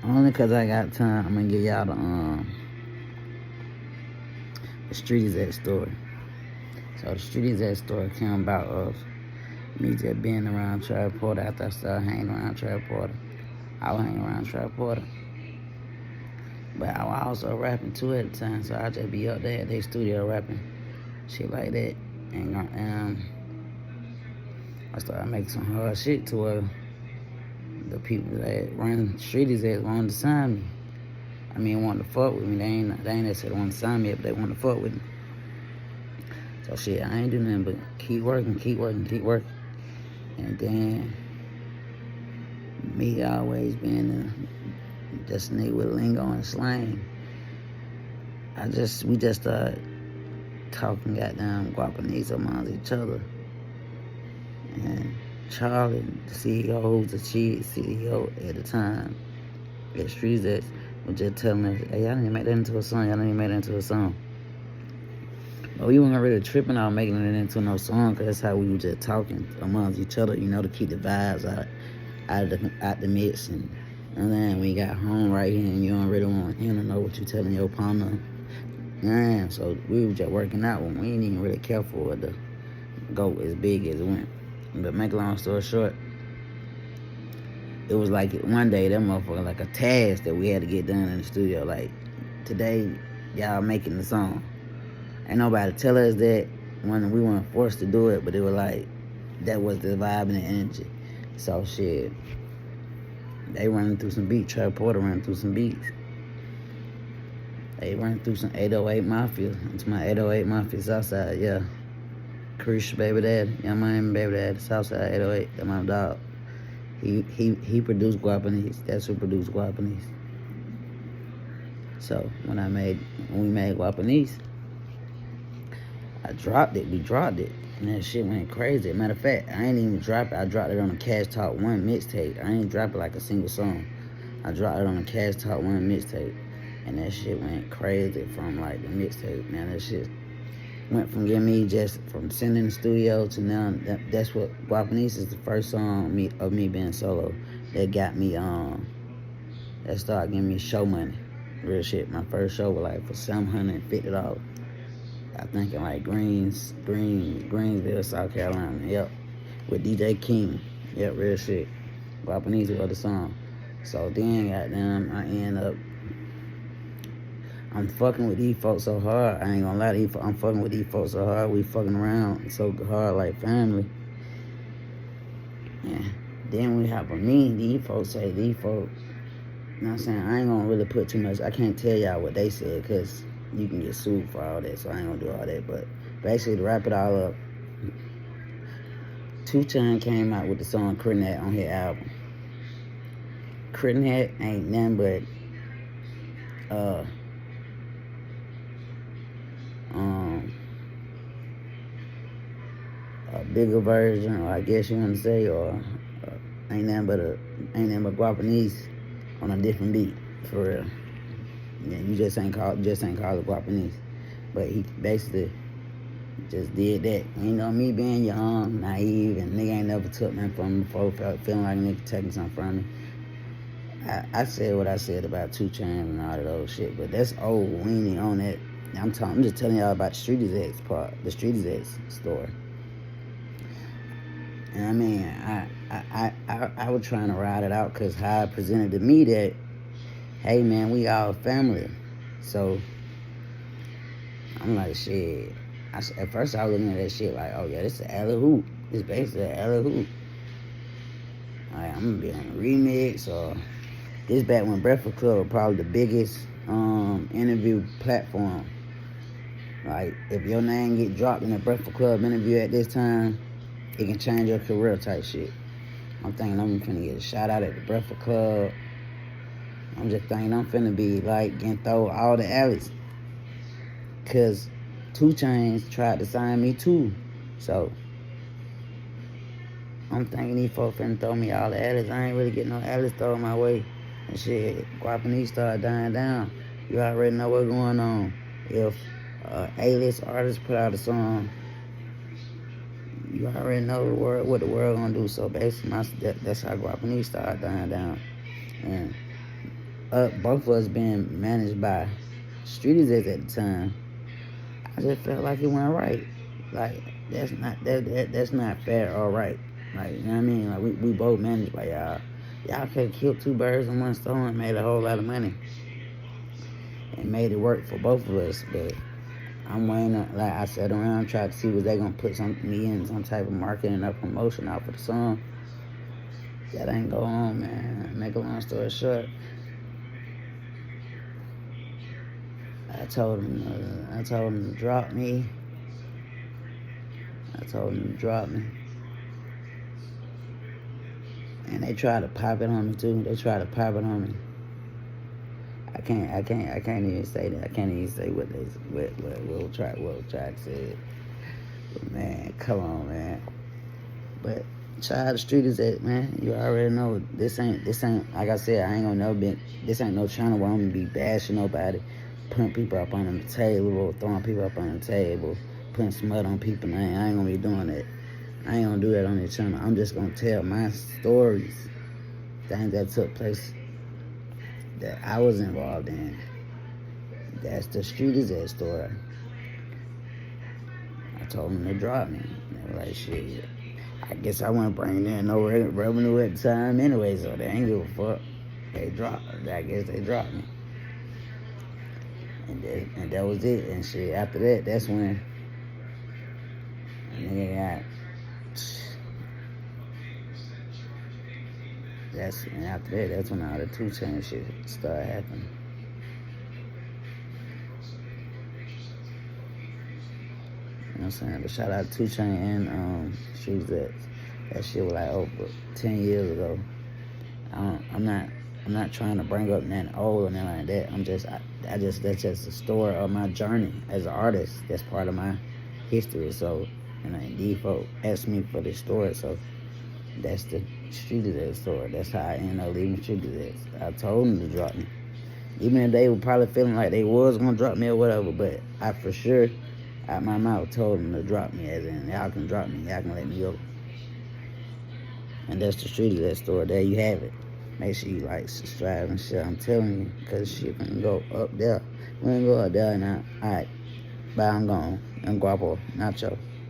Only cause I got time, I'm gonna give y'all the Street Execs story. So the Street Execs story came about of me just being around Travis Porter after I started hanging around Travis Porter. I was hanging around Travis Porter. But I was also rapping too at the time, so I just be up there at their studio rapping, shit like that. And I started making some hard shit to where the people that run Streeties that wanted to sign me. I mean, wanted to fuck with me. They ain't necessarily want to sign me, but they wanted to fuck with me. So shit, I ain't do nothing but keep working. And then me always being just a nigga with lingo and slang. We just started talking goddamn Guapanese amongst each other. And Charlie, the CEO, who was the chief CEO at the time, at Street Execs, was just telling us, hey, y'all need to make that into a song. But we weren't really tripping out making it into no song, because that's how we were just talking amongst each other, to keep the vibes out the mix. And then we got home right here, and you don't really want him to know what you telling your partner. Yeah, so we were just working out when we didn't even really care for it to go as big as it went. But make a long story short, it was like one day that motherfucker like a task that we had to get done in the studio. Like, today, y'all making the song. Ain't nobody tell us that when we weren't forced to do it, but it was like, that was the vibe and the energy. So shit, they running through some beats. Trey Porter running through some beats. They running through some 808 Mafia. It's my 808 Mafia Southside, yeah. Chris baby dad, Young Miami baby dad, Southside 808, that's my dog. He produced Guapanese. That's who produced Guapanese. So when we made Guapanese, we dropped it, and that shit went crazy. Matter of fact, I ain't even drop it. I dropped it on the Cash Talk 1 mixtape. I ain't drop it like a single song. I dropped it on the Cash Talk 1 mixtape, and that shit went crazy from like the mixtape. Man, that shit went from getting me just from sitting in the studio to now. That's what Guapanese is the first song of me being solo that got me that started giving me show money. Real shit. My first show was like for $750. I think in like Greensville, South Carolina. Yep. With DJ King. Yep, real shit. Guapanese was the song. So then goddamn I end up I'm fucking with these folks so hard. I ain't gonna lie to these folks. I'm fucking with these folks so hard. We fucking around so hard like family. Yeah. Then we have a meeting. These folks, you know what I'm saying? I ain't gonna really put too much. I can't tell y'all what they said, because you can get sued for all that. So I ain't gonna do all that. But basically, to wrap it all up, 2chainz came out with the song Critting Hat on his album. Critting Hat ain't nothing but a bigger version, or I guess you want to say, or ain't nothing but Guapanese on a different beat, for real. Yeah, you just ain't call it Guapanese, but he basically just did that. Me being young, naive, and nigga ain't never took nothing from me before, feeling like a nigga taking something from me. I said what I said about 2chainz and all of those shit, but that's old. We ain't on that. I'm just telling y'all about the Street Execs part, the Street Execs story. And I mean, I was trying to ride it out, because how it presented to me that, hey man, we all family. So I'm like, shit. At first I was looking at that shit like, oh yeah, this is an alley hoop. This basically an alley hoop. Like, I'm gonna be on a remix, or this back when Breakfast Club was probably the biggest interview platform. Like, if your name get dropped in a Breakfast Club interview at this time, it can change your career type shit. I'm thinking I'm finna get a shout out at the Breakfast Club. I'm just thinking I'm finna be like getting thrown all the alleys. Cause 2chainz tried to sign me too. So I'm thinking these folks finna throw me all the alleys. I ain't really getting no alleys thrown my way. And shit, Guapanese started dying down. You already know what's going on. If A-list artist put out a song, you already know what the world gonna do. So basically, that's how Guapanese started dying down. And both of us being managed by Street Execs at the time, I just felt like it went right. Like that's not fair or right. Like, you know what I mean? Like we both managed by y'all. Y'all could have killed two birds in one stone and made a whole lot of money. And made it work for both of us. But I'm waiting on, like I sat around, tried to see was they gonna put me in some type of marketing or promotion out for the song. That ain't go on, man. Make a long story short, I told him to drop me. And they tried to pop it on me too. I can't even say that. I can't even say what Will Track said. But man, come on, man. But child, the street is at, man. You already know this ain't like I said. I ain't gonna never be. This ain't no channel where I'm gonna be bashing nobody, putting people up on the table or throwing people up on the table, putting smut on people. I ain't gonna be doing that. I ain't gonna do that on this channel. I'm just gonna tell my stories, things that took place that I was involved in. That's the Street Exec story. I told them to drop me. They were like, shit, I guess I wasn't bringing in no revenue at the time anyway, so they ain't give a fuck. I guess they dropped me. And that was it. And shit, after that, that's when a nigga got... And after that, that's when all the 2chainz shit started happening. You know what I'm saying? But shout out to 2chainz and Street Execs. That shit was like over 10 years ago. I'm not trying to bring up nothing old or nothing like that. That's just the story of my journey as an artist. That's part of my history. So, and indeed, folks asked me for this story. So that's the Street Exec story. That's how I ended up leaving Street Execs. I told them to drop me, even if they were probably feeling like they was gonna drop me or whatever. But I for sure, out my mouth, told them to drop me. As in, y'all can drop me. Y'all can let me go. And that's the Street Exec story. There you have it. Make sure you like, subscribe, and shit. I'm telling you, because shit can go up there. We're gonna go up there now. Alright. Bye, I'm gone. I'm Guapo. Nacho.